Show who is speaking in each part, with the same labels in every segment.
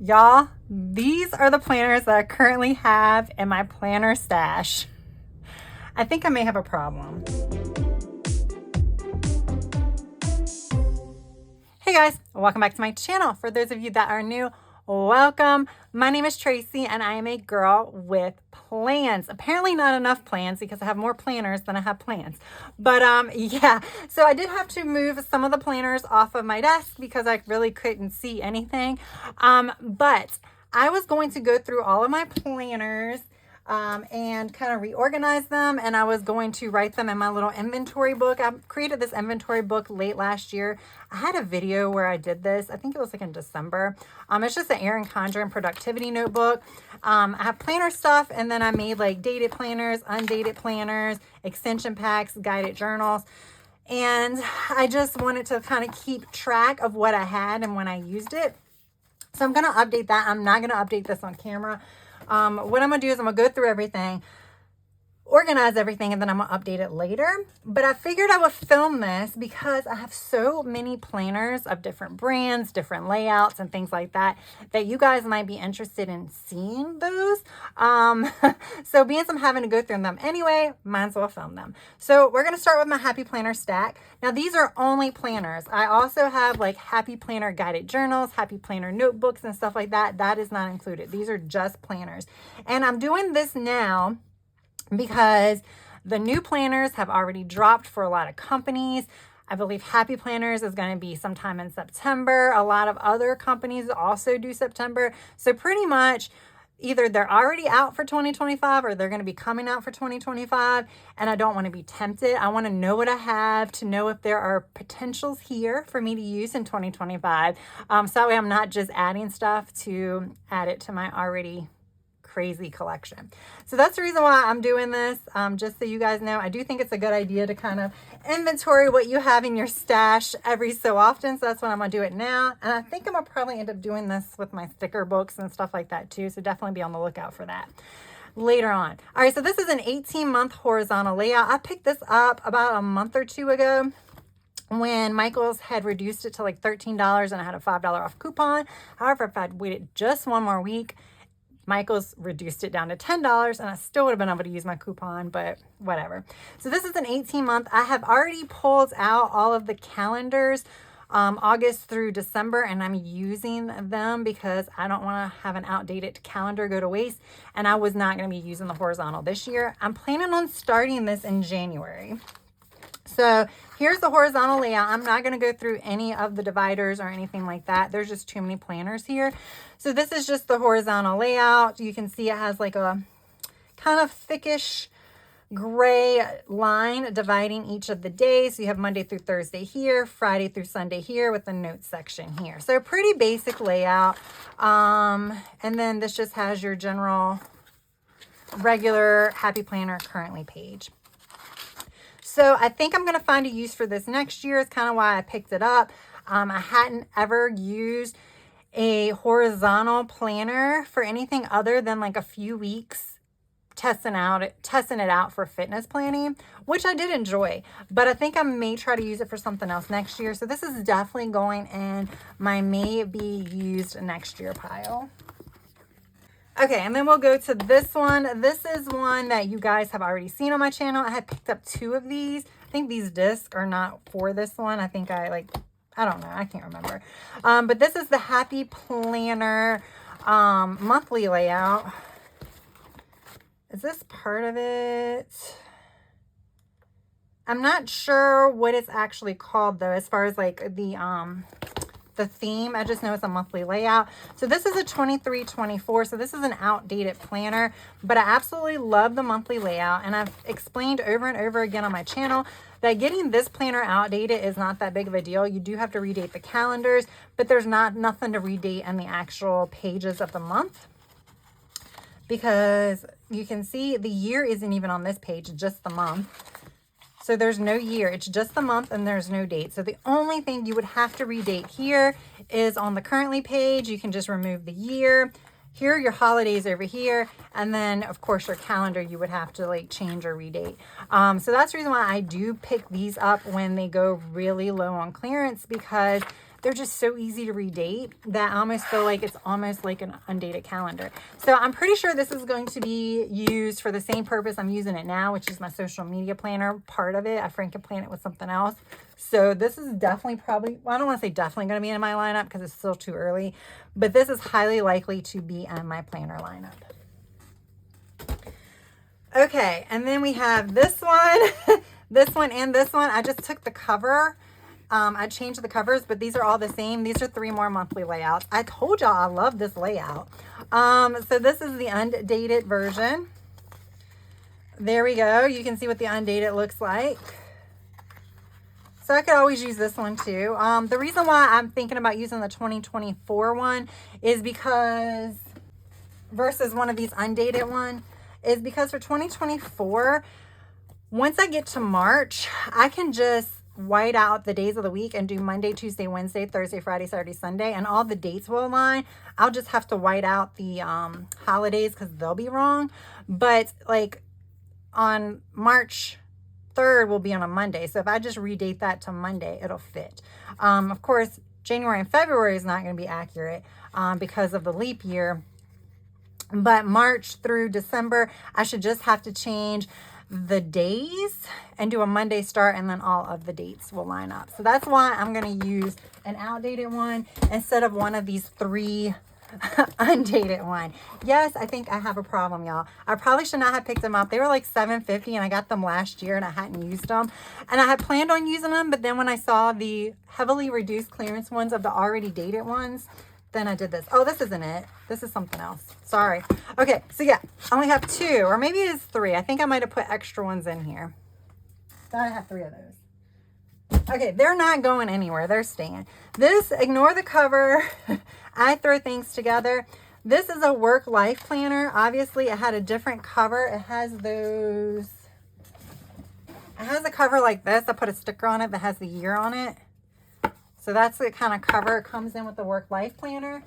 Speaker 1: Y'all, these are the planners that I currently have in my planner stash. I think I may have a problem. Hey guys, welcome back to my channel. For those of you that are new, welcome. My name is Tracy and I am a girl with plans. Apparently not enough plans because I have more planners than I have plans. But yeah, so I did have to move some of the planners off of my desk because I really couldn't see anything. But I was going to go through all of my planners and kind of reorganize them, and I was going to write them in my little inventory book. I created this inventory book late last year. I had a video where I did this. I think it was like in December. It's just an Erin Condren productivity notebook. I have planner stuff, and then I made like dated planners, undated planners, extension packs, guided journals. And I just wanted to kind of keep track of what I had and when I used it. So I'm going to update that. I'm not going to update this on camera. What I'm going to do is I'm going to go through everything, organize everything, and then I'm going to update it later. But I figured I would film this because I have so many planners of different brands, different layouts, and things like that, that you guys might be interested in seeing those. So being I'm having to go through them anyway, might as well film them. So we're going to start with my Happy Planner stack. Now these are only planners. I also have like Happy Planner guided journals, Happy Planner notebooks, and stuff like that. That is not included. These are just planners. And I'm doing this now because the new planners have already dropped for a lot of companies. I believe Happy Planners is going to be sometime in September. A lot of other companies also do September. So pretty much either they're already out for 2025 or they're going to be coming out for 2025. And I don't want to be tempted. I want to know what I have to know if there are potentials here for me to use in 2025. So that way I'm not just adding stuff to add it to my already crazy collection. So that's the reason why I'm doing this. Just so you guys know, I do think it's a good idea to kind of inventory what you have in your stash every so often. So that's when I'm gonna do it now. And I think I'm gonna probably end up doing this with my sticker books and stuff like that too. So definitely be on the lookout for that later on. All right, so this is an 18-month horizontal layout. I picked this up about a month or two ago when Michael's had reduced it to like $13 and I had a $5 off coupon. However, if I'd waited just one more week, Michael's reduced it down to $10 and I still would have been able to use my coupon, but whatever. So this is an 18-month. I have already pulled out all of the calendars, August through December, and I'm using them because I don't want to have an outdated calendar go to waste. And I was not going to be using the horizontal this year. I'm planning on starting this in January. So here's the horizontal layout. I'm not going to go through any of the dividers or anything like that. There's just too many planners here. So this is just the horizontal layout. You can see it has like a kind of thickish gray line dividing each of the days. So you have Monday through Thursday here, Friday through Sunday here with the notes section here. So pretty basic layout. And then this just has your general regular Happy Planner currently page. So I think I'm going to find a use for this next year. It's kind of why I picked it up. I hadn't ever used a horizontal planner for anything other than like a few weeks testing it out for fitness planning, which I did enjoy, but I think I may try to use it for something else next year. So this is definitely going in my may be used next year pile. Okay, and then we'll go to this one. This is one that you guys have already seen on my channel. I had picked up 2 of these. I think these discs are not for this one. I think I don't know. I can't remember. But this is the Happy Planner monthly layout. Is this part of it? I'm not sure what it's actually called though, as far as like the theme. I just know it's a monthly layout. So this is a 23-24. So this is an outdated planner, but I absolutely love the monthly layout. And I've explained over and over again on my channel that getting this planner outdated is not that big of a deal. You do have to redate the calendars, but there's nothing to redate in the actual pages of the month, because you can see the year isn't even on this page, just the month. So there's no year, it's just the month and there's no date. So the only thing you would have to redate here is on the currently page. You can just remove the year. Here are your holidays over here. And then of course your calendar, you would have to like change or redate. So that's the reason why I do pick these up when they go really low on clearance, because they're just so easy to redate that I almost feel like it's almost like an undated calendar. So I'm pretty sure this is going to be used for the same purpose I'm using it now, which is my social media planner part of it. I can plan it with something else. So this is definitely probably, well, I don't want to say definitely going to be in my lineup because it's still too early, but this is highly likely to be in my planner lineup. Okay, and then we have this one, this one, and this one. I just took the cover. I changed the covers, but these are all the same. These are 3 more monthly layouts. I told y'all I love this layout. So this is the undated version. There we go. You can see what the undated looks like. So I could always use this one too. The reason why I'm thinking about using the 2024 one is because, versus one of these undated one, is because for 2024, once I get to March, I can just white out the days of the week and do Monday, Tuesday, Wednesday, Thursday, Friday, Saturday, Sunday, and all the dates will align. I'll just have to white out the holidays because they'll be wrong. But like on March 3rd will be on a Monday. So if I just redate that to Monday, it'll fit. Of course, January and February is not going to be accurate because of the leap year. But March through December, I should just have to change the days and do a Monday start, and then all of the dates will line up. So that's why I'm going to use an outdated one instead of one of these 3 undated one. Yes, I think I have a problem, y'all. I probably should not have picked them up. They were like $7.50 and I got them last year and I hadn't used them. And I had planned on using them, but then when I saw the heavily reduced clearance ones of the already dated ones, then I did this. Oh, this isn't it. This is something else. Sorry. Okay, so yeah, I only have 2, or maybe it's 3. I think I might have put extra ones in here. Thought I had 3 of those. Okay, they're not going anywhere. They're staying. This, ignore the cover. I throw things together. This is a work-life planner. Obviously, it had a different cover. It has those. It has a cover like this. I put a sticker on it that has the year on it. So that's the kind of cover it comes in with the work-life planner.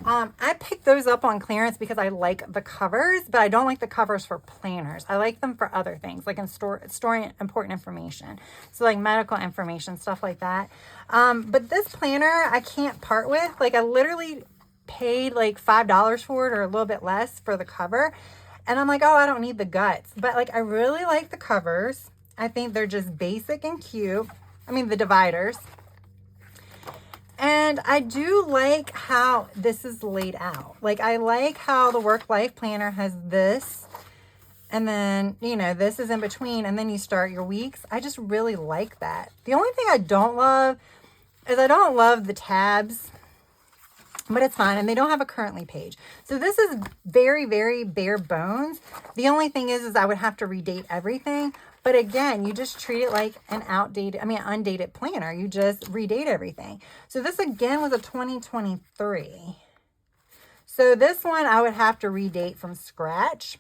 Speaker 1: I picked those up on clearance because I like the covers, but I don't like the covers for planners. I like them for other things, like in storing important information. So like medical information, stuff like that. But this planner, I can't part with. Like I literally paid like $5 for it or a little bit less for the cover. And I'm like, oh, I don't need the guts. But like, I really like the covers. I think they're just basic and cute. I mean, the dividers. And I do like how this is laid out. Like I like how the work-life planner has this, and then, you know, this is in between, and then you start your weeks. I just really like that. The only thing I don't love is I don't love the tabs, but it's fine. And they don't have a currently page. So this is very, very bare bones. The only thing is I would have to redate everything. But again, you just treat it like an undated planner. You just redate everything. So this again was a 2023. So this one I would have to redate from scratch.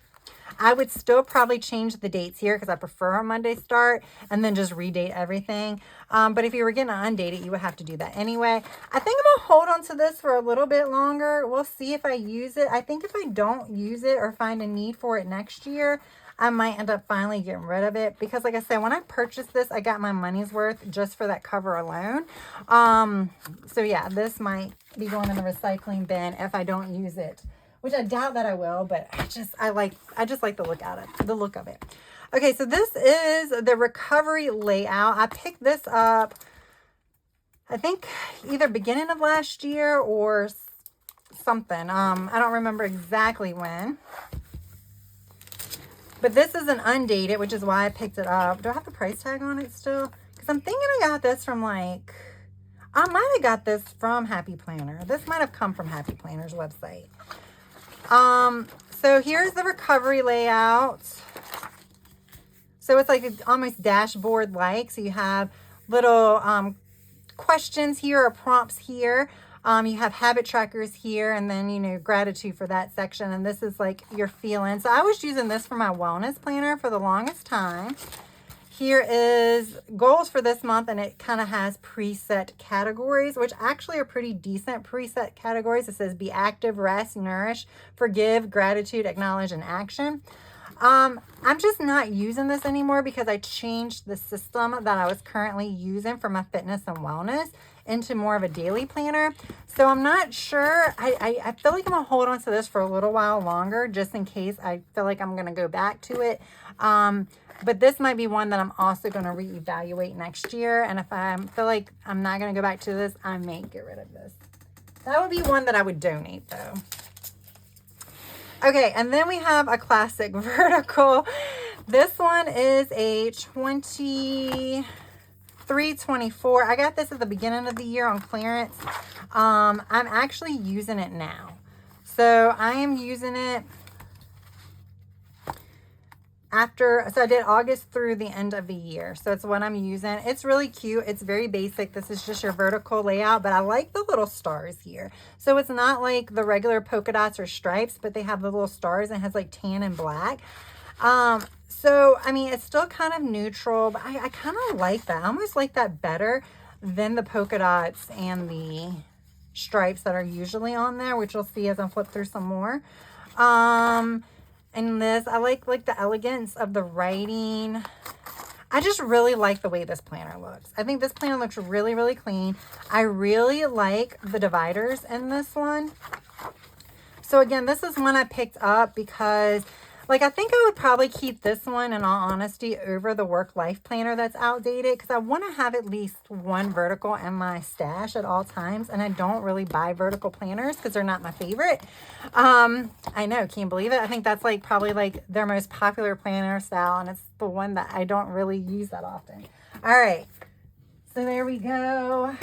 Speaker 1: I would still probably change the dates here because I prefer a Monday start and then just redate everything. But if you were getting undated, you would have to do that anyway. I think I'm going to hold on to this for a little bit longer. We'll see if I use it. I think if I don't use it or find a need for it next year, I might end up finally getting rid of it because like I said, when I purchased this, I got my money's worth just for that cover alone. So yeah, this might be going in the recycling bin if I don't use it, which I doubt that I will, but I just like the look of it. Okay, so this is the recovery layout. I picked this up, I think either beginning of last year or something. I don't remember exactly when. But this is an undated, which is why I picked it up. Do I have the price tag on it still? Because I'm thinking I got this from I might have got this from Happy Planner. This might have come from Happy Planner's website. So here's the recovery layout. So it's like almost dashboard-like. So you have little questions here or prompts here. You have habit trackers here, and then, you know, gratitude for that section. And this is like your feelings. So I was using this for my wellness planner for the longest time. Here is goals for this month, and it kind of has preset categories, which actually are pretty decent preset categories. It says be active, rest, nourish, forgive, gratitude, acknowledge, and action. I'm just not using this anymore because I changed the system that I was currently using for my fitness and wellness. into more of a daily planner. So I'm not sure. I feel like I'm gonna hold on to this for a little while longer, just in case I feel like I'm gonna go back to it. But this might be one that I'm also gonna reevaluate next year. And if I feel like I'm not gonna go back to this, I may get rid of this. That would be one that I would donate though. Okay, and then we have a classic vertical. This one is a 2324. I got this at the beginning of the year on clearance. I'm actually using it now. So I am using it so I did August through the end of the year. So it's what I'm using. It's really cute. It's very basic. This is just your vertical layout, but I like the little stars here. So it's not like the regular polka dots or stripes, but they have the little stars and it has like tan and black. So, I mean, it's still kind of neutral, but I kind of like that. I almost like that better than the polka dots and the stripes that are usually on there, which you'll see as I flip through some more. And this, I like the elegance of the writing. I just really like the way this planner looks. I think this planner looks really, really clean. I really like the dividers in this one. So again, this is one I picked up because like, I think I would probably keep this one, in all honesty, over the work-life planner that's outdated, because I want to have at least one vertical in my stash at all times, and I don't really buy vertical planners because they're not my favorite. I know, can't believe it. I think that's like probably like their most popular planner style, and it's the one that I don't really use that often. All right, so there we go.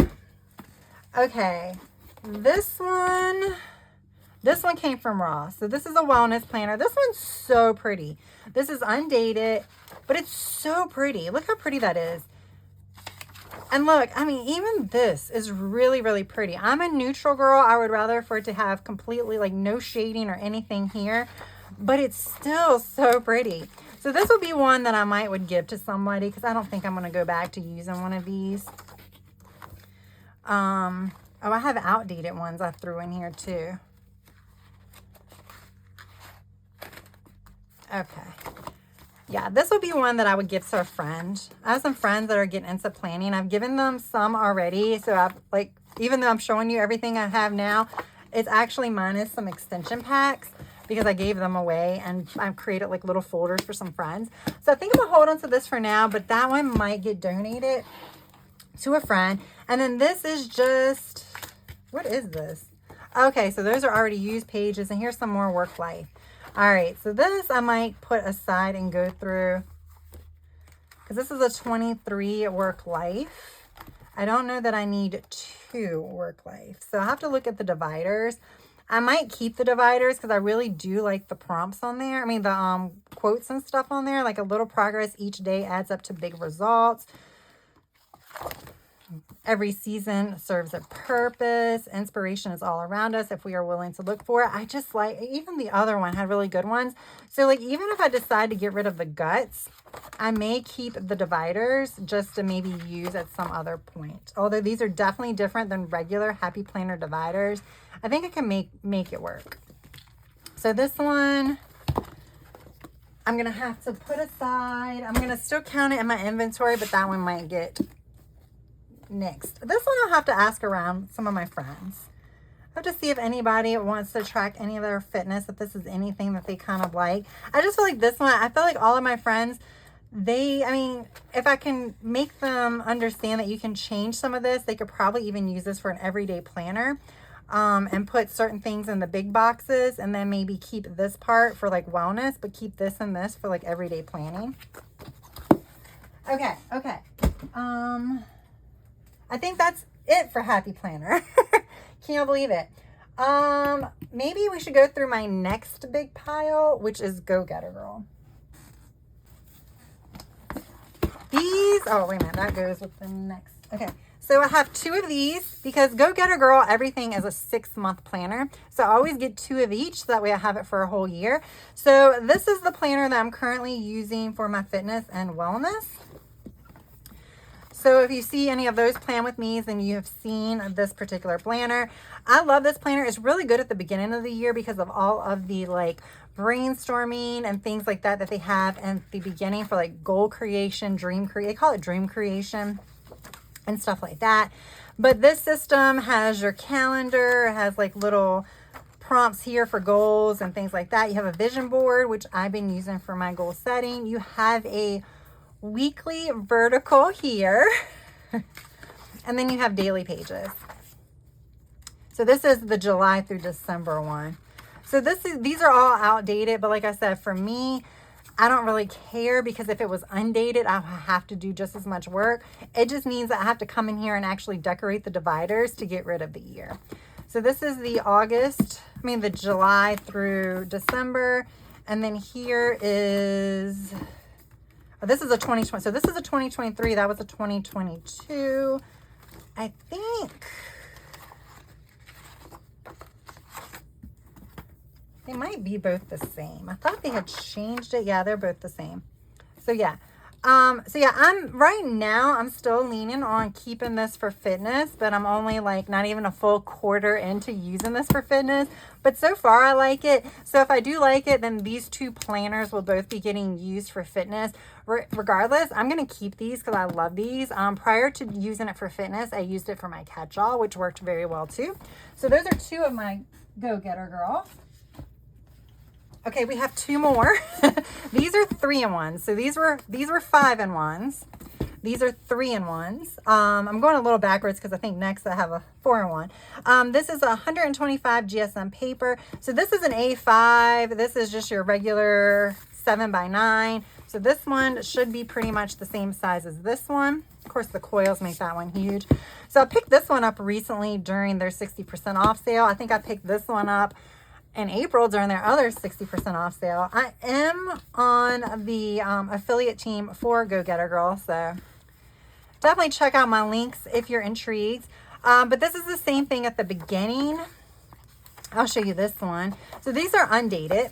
Speaker 1: Okay, this one came from Ross. So this is a wellness planner. This one's so pretty. This is undated, but it's so pretty. Look how pretty that is. And look, I mean, even this is really, really pretty. I'm a neutral girl. I would rather for it to have completely like no shading or anything here, but it's still so pretty. So this would be one that I would give to somebody because I don't think I'm going to go back to using one of these. Oh, I have outdated ones I threw in here too. Okay. Yeah, this would be one that I would give to a friend. I have some friends that are getting into planning. I've given them some already. So I've like, even though I'm showing you everything I have now, it's actually minus some extension packs because I gave them away and I've created like little folders for some friends. So I think I'm gonna hold on to this for now, but that one might get donated to a friend. And then this is just, what is this? Okay, so those are already used pages and here's some more work life. All right, so this I might put aside and go through because this is a 23 work life. I don't know that I need 2 work life. So I have to look at the dividers. I might keep the dividers because I really do like the prompts on there. I mean, the quotes and stuff on there, like a little progress each day adds up to big results. Every season serves a purpose. Inspiration is all around us if we are willing to look for it. I just like, even the other one had really good ones. So like, even if I decide to get rid of the guts, I may keep the dividers just to maybe use at some other point. Although these are definitely different than regular Happy Planner dividers, I think I can make it work. So this one, I'm going to have to put aside. I'm going to still count it in my inventory, but that one might get next. This one I'll have to ask around some of my friends. I have to see if anybody wants to track any of their fitness, if this is anything that they kind of like. I just feel like this one, I feel like all of my friends, I mean, if I can make them understand that you can change some of this, they could probably even use this for an everyday planner and put certain things in the big boxes and then maybe keep this part for like wellness, but keep this and this for like everyday planning. Okay. I think that's it for Happy Planner. Can't believe it. Maybe we should go through my next big pile, which is Go Getter Girl. These, oh, wait a minute, that goes with the next. Okay, so I have 2 of these because Go Getter Girl, everything is a 6-month planner. So I always get 2 of each, so that way I have it for a whole year. So this is the planner that I'm currently using for my fitness and wellness. So if you see any of those plan with me, then you have seen this particular planner. I love this planner. It's really good at the beginning of the year because of all of the like brainstorming and things like that they have in the beginning for like goal creation, they call it dream creation and stuff like that. But this system has your calendar, it has like little prompts here for goals and things like that. You have a vision board, which I've been using for my goal setting. You have a weekly vertical here. And then you have daily pages. So this is the July through December one. So these are all outdated, but like I said, for me, I don't really care, because if it was undated, I have to do just as much work. It just means that I have to come in here and actually decorate the dividers to get rid of the year. So this is the the July through December. And then here is, this is a 2020. So this is a 2023. That was a 2022. I think they might be both the same. I thought they had changed it. Yeah, they're both the same. So yeah. I'm still leaning on keeping this for fitness, but I'm only like not even a full quarter into using this for fitness. But so far I like it. So if I do like it, then these two planners will both be getting used for fitness. Regardless, I'm going to keep these because I love these. Prior to using it for fitness, I used it for my catch-all, which worked very well too. So those are two of my Go-Getter Girl. Okay, we have two more. These are 3-in-1s. So these were 5-in-1s. These are 3-in-1s. I'm going a little backwards because I think next I have a 4-in-1. This is 125 GSM paper. So this is an A5. This is just your regular 7x9. So this one should be pretty much the same size as this one. Of course, the coils make that one huge. So I picked this one up recently during their 60% off sale. I think I picked this one up in April during their other 60% off sale. I am on the affiliate team for Go-Getter Girl, so definitely check out my links if you're intrigued. But this is the same thing at the beginning. I'll show you this one. So these are undated.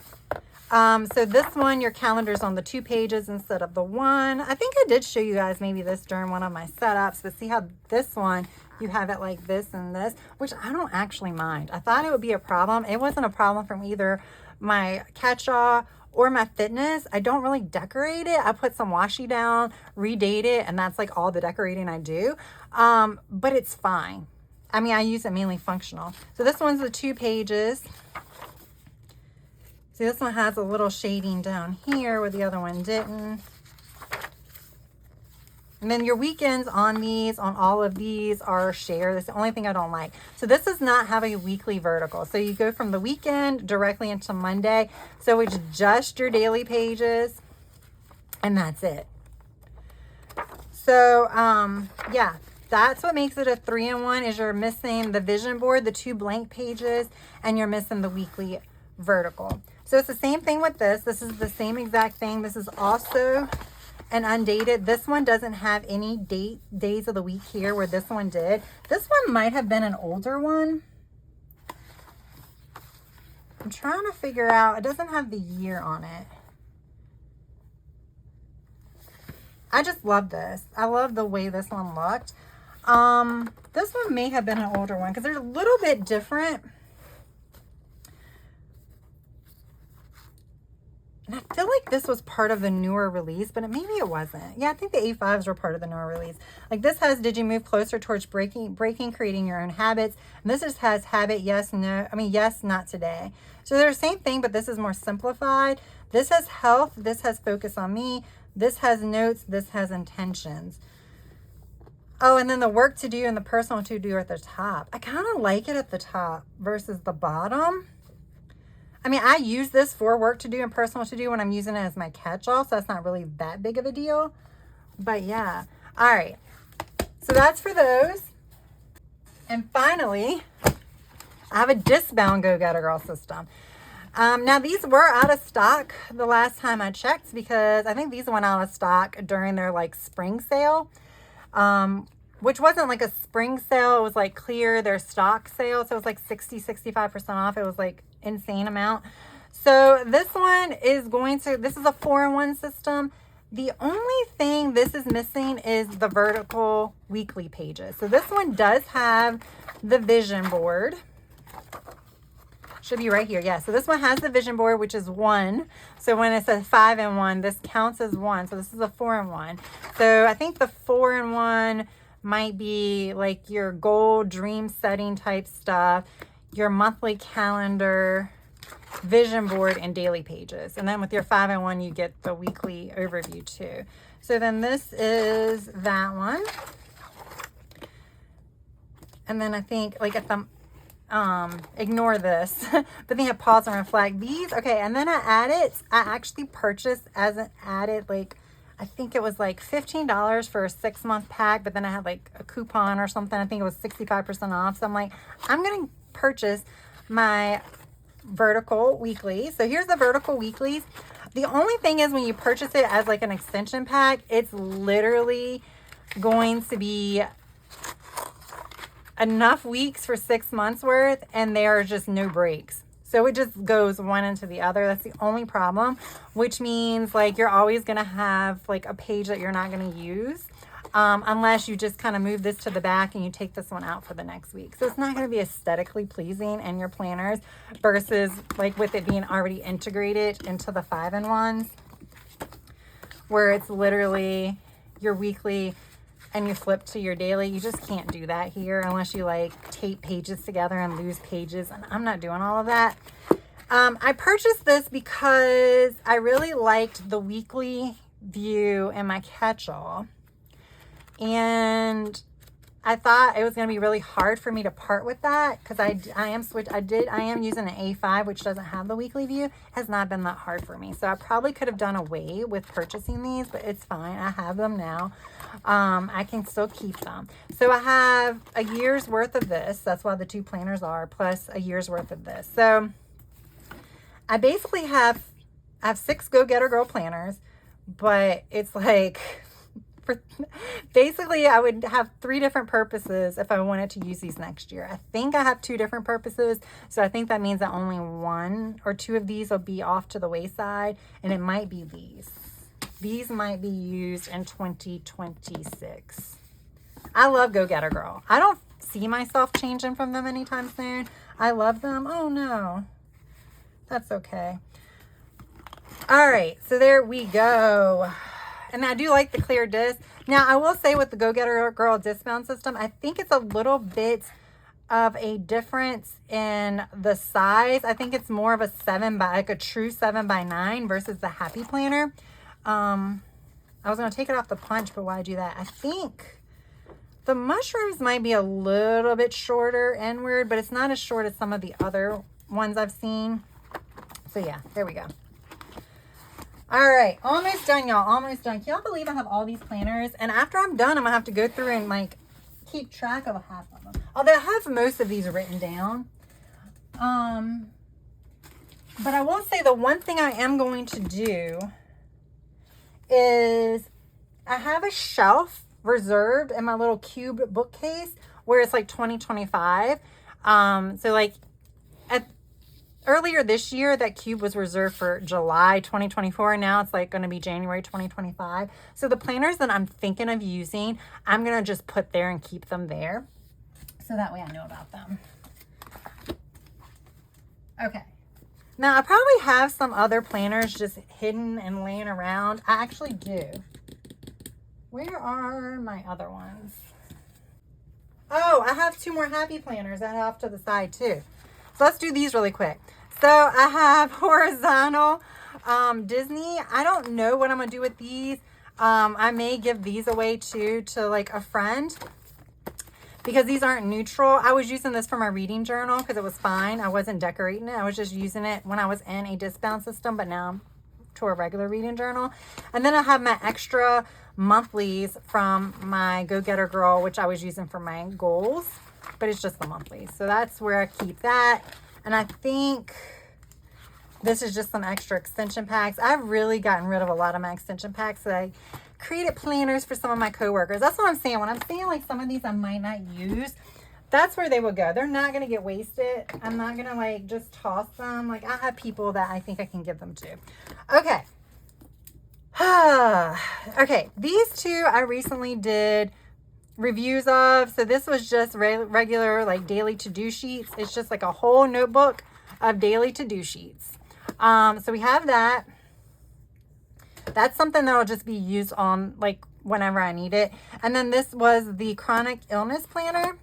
Speaker 1: So this one, your calendar's on the 2 pages instead of the 1. I think I did show you guys maybe this during one of my setups, but see how this one, you have it like this and this, which I don't actually mind. I thought it would be a problem. It wasn't a problem from either my catch-all or my fitness. I don't really decorate it. I put some washi down, redate it, and that's like all the decorating I do. But it's fine. I mean, I use it mainly functional. So this one's the 2 pages. See, this one has a little shading down here where the other one didn't. And then your weekends on these, on all of these, are shared. That's the only thing I don't like. So this does not have a weekly vertical. So you go from the weekend directly into Monday. So it's just your daily pages, and that's it. So, yeah, that's what makes it a 3-in-1, is you're missing the vision board, the 2 blank pages, and you're missing the weekly vertical. So it's the same thing with this. This is the same exact thing. This is also an undated. This one doesn't have any days of the week here where this one did. This one might have been an older one. I'm trying to figure out. It doesn't have the year on it. I just love this. I love the way this one looked. This one may have been an older one because they're a little bit different. And I feel like this was part of the newer release, but maybe it wasn't. Yeah, I think the A5s were part of the newer release. Like this has, did you move closer towards breaking, creating your own habits? And this just has habit, yes, no. I mean, yes, not today. So they're the same thing, but this is more simplified. This has health. This has focus on me. This has notes. This has intentions. Oh, and then the work to do and the personal to do are at the top. I kind of like it at the top versus the bottom. I mean, I use this for work to do and personal to do when I'm using it as my catch-all, so that's not really that big of a deal. But yeah. All right. So that's for those. And finally, I have a disc-bound Go-Getter Girl system. Now, these were out of stock the last time I checked because I think these went out of stock during their, like, spring sale, which wasn't like a spring sale. It was, like, clear their stock sale. So it was, like, 65% off. It was, like, insane amount. So this one is this is a 4-in-1 system. The only thing this is missing is the vertical weekly pages. So this one does have the vision board. Should be right here. Yeah. So this one has the vision board, which is 1. So when it says 5-in-1, this counts as 1. So this is a 4-in-1. So I think the 4-in-1 might be like your goal dream setting type stuff, your monthly calendar, vision board, and daily pages. And then with your 5-in-1, you get the weekly overview too. So then this is that one. And then I think like at the, ignore this, but then you have pause and reflect. These, okay, and then I actually purchased as an added, like, I think it was like $15 for a 6-month pack, but then I had like a coupon or something. I think it was 65% off. So I'm like, I'm going to purchase my vertical weekly. So here's the vertical weeklies. The only thing is when you purchase it as like an extension pack, it's literally going to be enough weeks for 6 months worth, and there are just no breaks. So it just goes one into the other. That's the only problem, which means like you're always going to have like a page that you're not going to use, unless you just kind of move this to the back and you take this one out for the next week. So it's not going to be aesthetically pleasing in your planners versus like with it being already integrated into the 5-in-1s, where it's literally your weekly and you flip to your daily. You just can't do that here unless you like tape pages together and lose pages, and I'm not doing all of that. I purchased this because I really liked the weekly view in my catch-all, and I thought it was going to be really hard for me to part with that because I am using an A5, which doesn't have the weekly view. It has not been that hard for me. So I probably could have done away with purchasing these, but it's fine. I have them now. I can still keep them. So I have a year's worth of this. That's why the 2 planners are, plus a year's worth of this. So I basically I have 6 Go Getter Girl planners, but it's like, basically I would have 3 different purposes if I wanted to use these next year. I think I have 2 different purposes, so I think that means that only 1 or 2 of these will be off to the wayside, and it might be these. These might be used in 2026. I love Go Getter Girl. I don't see myself changing from them anytime soon. I love them. Oh no, that's okay. All right, so there we go. And I do like the clear disc. Now, I will say with the Go Getter Girl discount system, I think it's a little bit of a difference in the size. I think it's more of a 7 by, like a true 7x9 versus the Happy Planner. I was going to take it off the punch, but why do that? I think the mushrooms might be a little bit shorter inward, but it's not as short as some of the other ones I've seen. So yeah, there we go. All right, almost done, y'all. Almost done. Can y'all believe I have all these planners? And after I'm done, I'm gonna have to go through and like keep track of half of them. Although I have most of these written down. But I will say the one thing I am going to do is I have a shelf reserved in my little cube bookcase where it's like 2025. So like earlier this year, that cube was reserved for July 2024. Now it's like going to be January 2025. So the planners that I'm thinking of using, I'm going to just put there and keep them there. So that way I know about them. Okay. Now I probably have some other planners just hidden and laying around. I actually do. Where are my other ones? Oh, I have 2 more Happy Planners that I have to the side too. So let's do these really quick. So I have horizontal Disney. I don't know what I'm going to do with these. I may give these away too to like a friend because these aren't neutral. I was using this for my reading journal because it was fine. I wasn't decorating it. I was just using it when I was in a discount system, but now to a regular reading journal. And then I have my extra monthlies from my Go Getter Girl, which I was using for my goals, but it's just the monthlies. So that's where I keep that. And I think this is just some extra extension packs. I've really gotten rid of a lot of my extension packs. So I created planners for some of my coworkers. That's what I'm saying. When I'm saying like some of these I might not use, that's where they would go. They're not going to get wasted. I'm not going to like just toss them. Like I have people that I think I can give them to. Okay. Okay. These 2 I recently did reviews of. So this was just regular like daily to-do sheets. It's just like a whole notebook of daily to-do sheets. So we have that. That's something that will just be used on like whenever I need it. And then this was the chronic illness planner.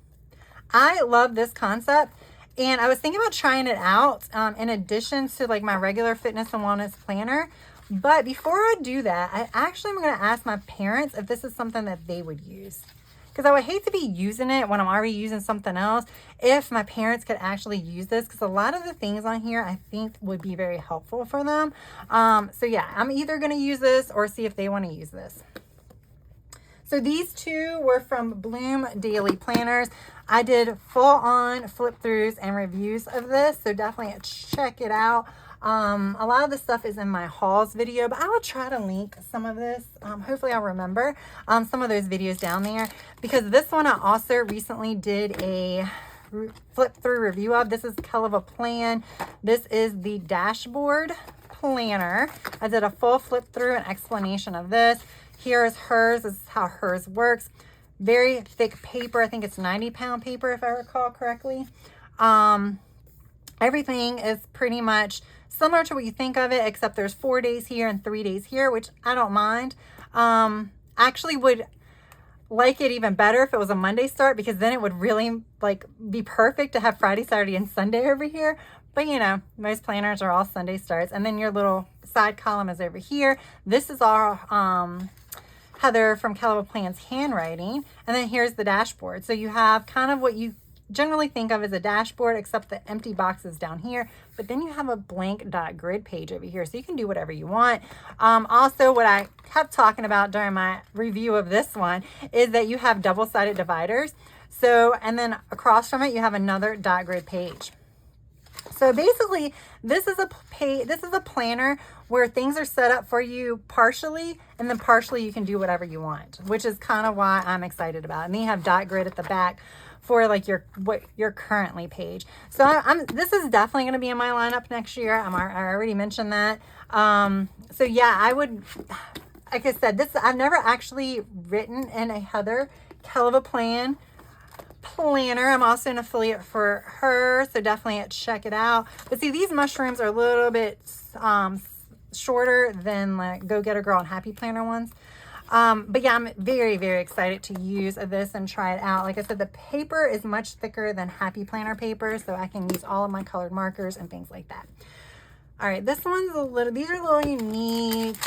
Speaker 1: I love this concept. And I was thinking about trying it out in addition to like my regular fitness and wellness planner. But before I do that, I actually am going to ask my parents if this is something that they would use. Because I would hate to be using it when I'm already using something else, if my parents could actually use this. Because a lot of the things on here I think would be very helpful for them. So yeah, I'm either going to use this or see if they want to use this. So these two were from Bloom Daily Planners. I did full on flip throughs and reviews of this, so definitely check it out. A lot of the stuff is in my hauls video, but I will try to link some of this. Hopefully I'll remember some of those videos down there, because this one I also recently did a flip through review of. This is Hell of a Plan. This is the dashboard planner. I did a full flip through and explanation of this. Here is hers. This is how hers works. Very thick paper. I think it's 90-pound paper if I recall correctly. Everything is pretty much similar to what you think of it, except there's 4 days here and 3 days here, which I don't mind. Actually would like it even better if it was a Monday start, because then it would really like be perfect to have Friday, Saturday, and Sunday over here. But you know, most planners are all Sunday starts. And then your little side column is over here. This is our Heather from Caliber Plan's handwriting. And then here's the dashboard. So you have kind of what you generally think of as a dashboard, except the empty boxes down here. But then you have a blank dot grid page over here, so you can do whatever you want. Also, what I kept talking about during my review of this one is that you have double-sided dividers. So, and then across from it, you have another dot grid page. So basically, this is a planner where things are set up for you partially, and then partially you can do whatever you want, which is kind of why I'm excited about it. And then you have dot grid at the back for like what you're currently page. So this is definitely going to be in my lineup next year. I already mentioned that. So yeah, I would, like I said, I've never actually written in a Heather Hell of a Plan planner. I'm also an affiliate for her, so definitely check it out. But see, these mushrooms are a little bit shorter than like Go Get a Girl and Happy Planner ones. But yeah, I'm very, very excited to use this and try it out. Like I said, the paper is much thicker than Happy Planner paper, so I can use all of my colored markers and things like that. All right, this one's these are a little unique.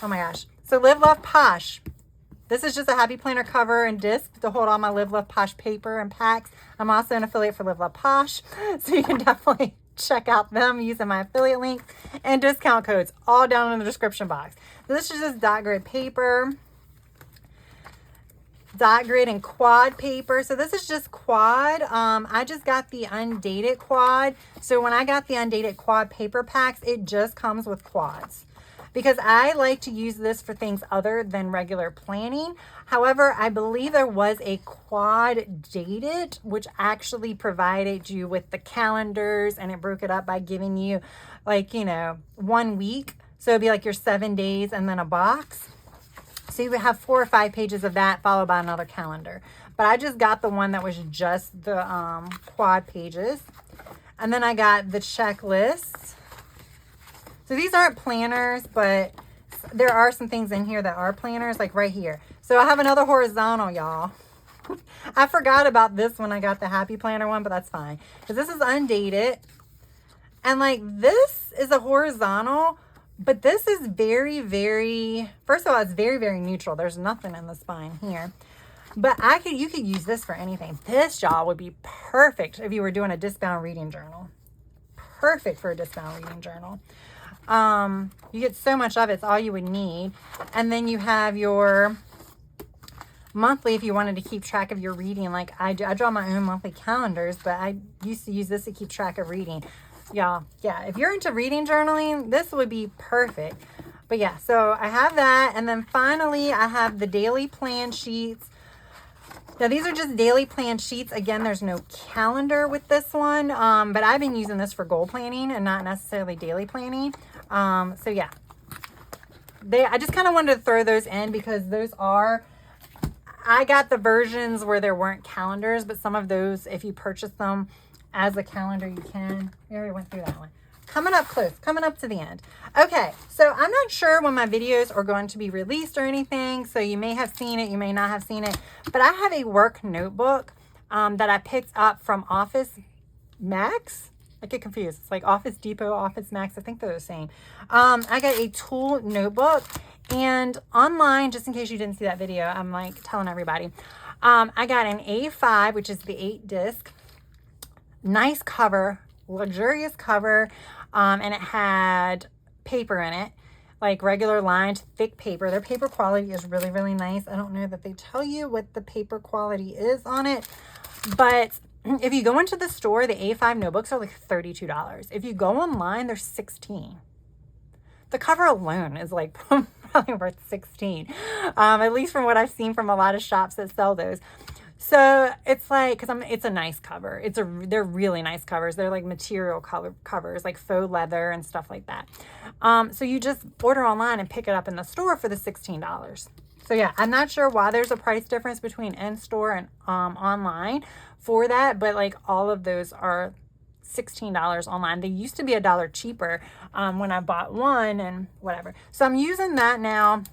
Speaker 1: Oh my gosh. So Live, Love, Posh. This is just a Happy Planner cover and disc to hold all my Live, Love, Posh paper and packs. I'm also an affiliate for Live, Love, Posh, so you can definitely check out them using my affiliate link and discount codes all down in the description box. So this is just dot grid paper, dot grid and quad paper. So this is just quad. I just got the undated quad. So when I got the undated quad paper packs, it just comes with quads, because I like to use this for things other than regular planning. However, I believe there was a quad dated, which actually provided you with the calendars, and it broke it up by giving you like, 1 week. So it'd be like your 7 days and then a box. So you would have 4 or 5 pages of that followed by another calendar. But I just got the one that was just the quad pages. And then I got the checklist. So these aren't planners, but there are some things in here that are planners, like right here. So I have another horizontal, y'all. I forgot about this when I got the Happy Planner one, but that's fine, because this is undated. And like this is a horizontal, but this is very, very, first of all, it's very, very neutral. There's nothing in the spine here. But you could use this for anything. This, y'all, would be perfect if you were doing a discbound reading journal. Perfect for a discbound reading journal. You get so much of it, it's all you would need. And then you have your monthly if you wanted to keep track of your reading. Like I do, I draw my own monthly calendars, but I used to use this to keep track of reading. Y'all, yeah, if you're into reading journaling, this would be perfect. But yeah, so I have that. And then finally, I have the daily plan sheets. Now, these are just daily plan sheets. Again, there's no calendar with this one, but I've been using this for goal planning and not necessarily daily planning. So yeah, I just kind of wanted to throw those in because I got the versions where there weren't calendars, but some of those, if you purchase them as a calendar, you can. We already went through that one. coming up close, coming up to the end. Okay, so I'm not sure when my videos are going to be released or anything, so you may have seen it, you may not have seen it, but I have a work notebook that I picked up from Office Max. I get confused. It's like Office Depot, Office Max. I think they're the same. I got a tool notebook, and online, just in case you didn't see that video, I'm like telling everybody. I got an A5, which is the 8-disc. Nice cover, luxurious cover, and it had paper in it, like regular lined thick paper. Their paper quality is really, really nice. I don't know that they tell you what the paper quality is on it, but if you go into the store, the A5 notebooks are like $32. If you go online, they're $16. The cover alone is like probably worth $16, at least from what I've seen from a lot of shops that sell those. So it's like, it's a nice cover. They're really nice covers. They're like material color covers, like faux leather and stuff like that. So you just order online and pick it up in the store for the $16. So yeah, I'm not sure why there's a price difference between in-store and online for that, but like all of those are $16 online. They used to be $1 cheaper when I bought one and whatever. So I'm using that now.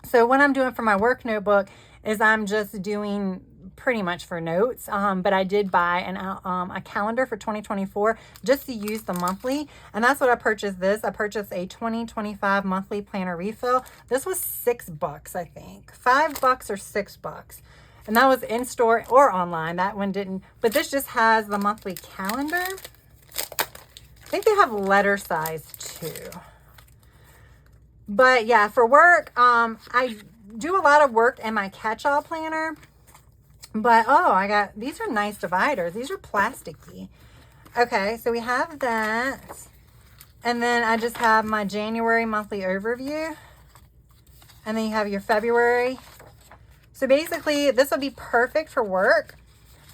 Speaker 1: So what I'm doing for my work notebook is I'm just doing pretty much for notes, but I did buy a calendar for 2024 just to use the monthly, and that's what I purchased. I purchased a 2025 monthly planner refill. This was $6, I think, $5 or $6, and that was in store or online. That one didn't, but this just has the monthly calendar. I think they have letter size too, but yeah, for work, I do a lot of work in my catch-all planner. But, oh, these are nice dividers. These are plasticky. Okay, so we have that. And then I just have my January monthly overview. And then you have your February. So basically, this will be perfect for work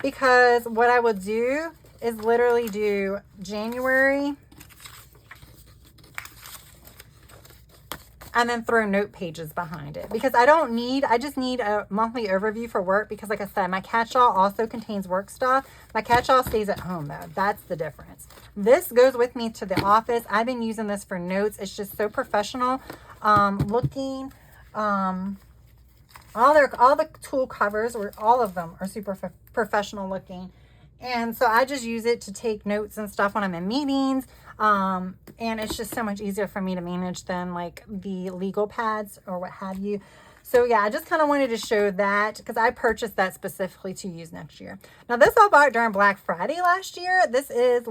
Speaker 1: because what I will do is literally do January and then throw note pages behind it because I just need a monthly overview for work because like I said, my catch-all also contains work stuff. My catch-all stays at home though. That's the difference. This goes with me to the office. I've been using this for notes. It's just so professional looking. All the tool covers, or all of them, are super professional looking. And so I just use it to take notes and stuff when I'm in meetings. And it's just so much easier for me to manage than like the legal pads or what have you. So yeah, I just kind of wanted to show that because I purchased that specifically to use next year. Now this I bought during Black Friday last year. This is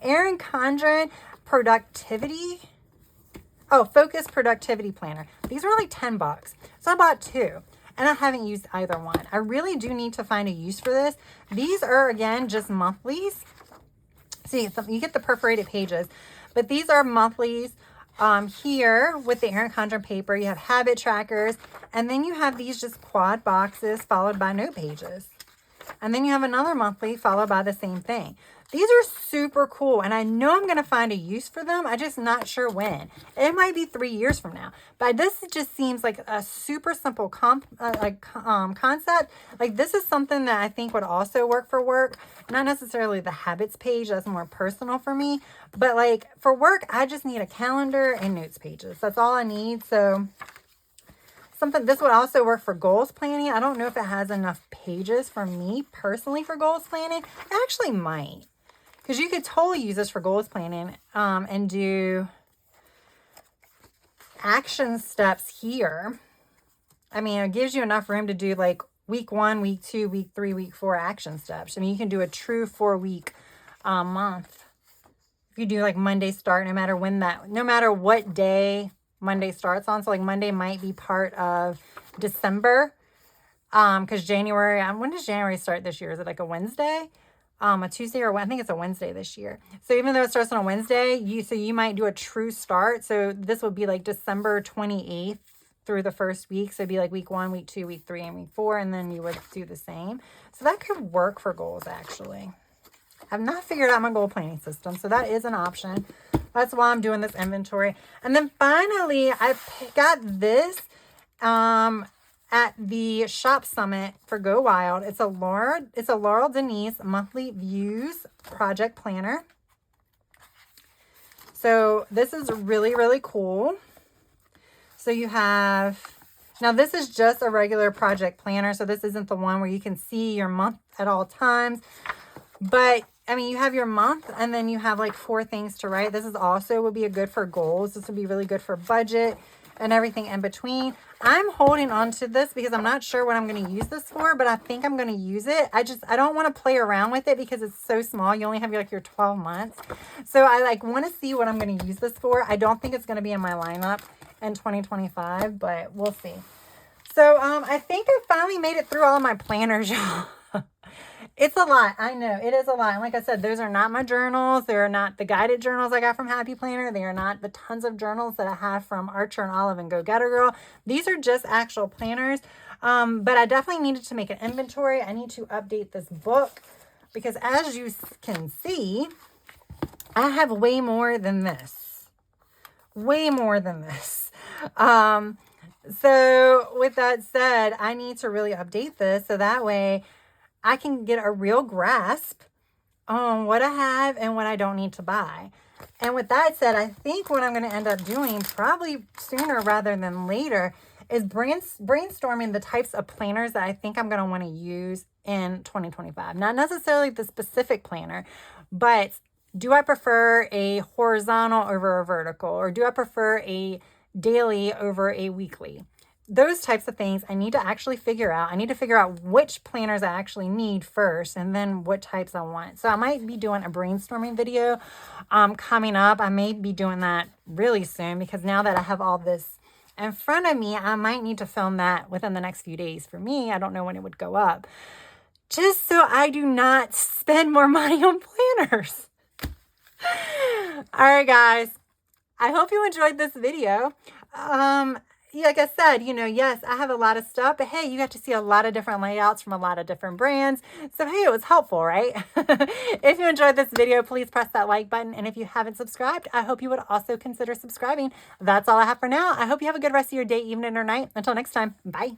Speaker 1: Erin Condren Focus Productivity Planner. These were like $10. So I bought two. And I haven't used either one. I really do need to find a use for this. These are, again, just monthlies. See, you get the perforated pages. But these are monthlies. Here, with the Erin Condren paper, you have habit trackers. And then you have these just quad boxes followed by note pages. And then you have another monthly followed by the same thing. These are super cool, and I know I'm going to find a use for them. I'm just not sure when. It might be 3 years from now. But this just seems like a super simple concept. Like this is something that I think would also work for work. Not necessarily the habits page. That's more personal for me. But like for work, I just need a calendar and notes pages. That's all I need. So this would also work for goals planning. I don't know if it has enough pages for me personally for goals planning. It actually might. Because you could totally use this for goals planning and do action steps here. I mean, it gives you enough room to do like week 1, week 2, week 3, week 4 action steps. I mean, you can do a true 4-week month. If you do like Monday start, no matter what day Monday starts on. So like Monday might be part of December. Because January, when does January start this year? Is it like a Wednesday? A Tuesday, or I think it's a Wednesday this year. So even though it starts on a Wednesday, you might do a true start. So this would be like December 28th through the first week. So it'd be like week 1, week 2, week 3, and week 4, and then you would do the same. So that could work for goals actually. I've not figured out my goal planning system, so that is an option. That's why I'm doing this inventory. And then finally, I got this at the Shop Summit for Go Wild. It's a Laurel Denise Monthly Views Project Planner. So this is really, really cool. So you have, now this is just a regular project planner. So this isn't the one where you can see your month at all times. But I mean, you have your month and then you have like 4 things to write. This is also would be a good for goals. This would be really good for budget and everything in between. I'm holding on to this because I'm not sure what I'm going to use this for, but I think I'm going to use it. I don't want to play around with it because it's so small. You only have like your 12 months. So I like want to see what I'm going to use this for. I don't think it's going to be in my lineup in 2025, but we'll see. So I think I finally made it through all of my planners, y'all. It's a lot. I know it is a lot. And like I said, those are not my journals. They're not the guided journals I got from Happy Planner. They are not the tons of journals that I have from Archer and Olive and Go Getter Girl. These are just actual planners. But I definitely needed to make an inventory. I need to update this book because as you can see, I have way more than this. Way more than this. So with that said, I need to really update this so that way I can get a real grasp on what I have and what I don't need to buy. And with that said, I think what I'm going to end up doing probably sooner rather than later is brainstorming the types of planners that I think I'm going to want to use in 2025. Not necessarily the specific planner, but do I prefer a horizontal over a vertical? Or do I prefer a daily over a weekly? Those types of things I need to actually figure out. I need to figure out which planners I actually need first and then what types I want. So I might be doing a brainstorming video coming up. I may be doing that really soon because now that I have all this in front of me, I might need to film that within the next few days. For me, I don't know when it would go up. Just so I do not spend more money on planners. All right, guys. I hope you enjoyed this video. Like I said, yes, I have a lot of stuff, but hey, you got to see a lot of different layouts from a lot of different brands. So hey, it was helpful, right? If you enjoyed this video, please press that like button. And if you haven't subscribed, I hope you would also consider subscribing. That's all I have for now. I hope you have a good rest of your day, evening, or night. Until next time, bye.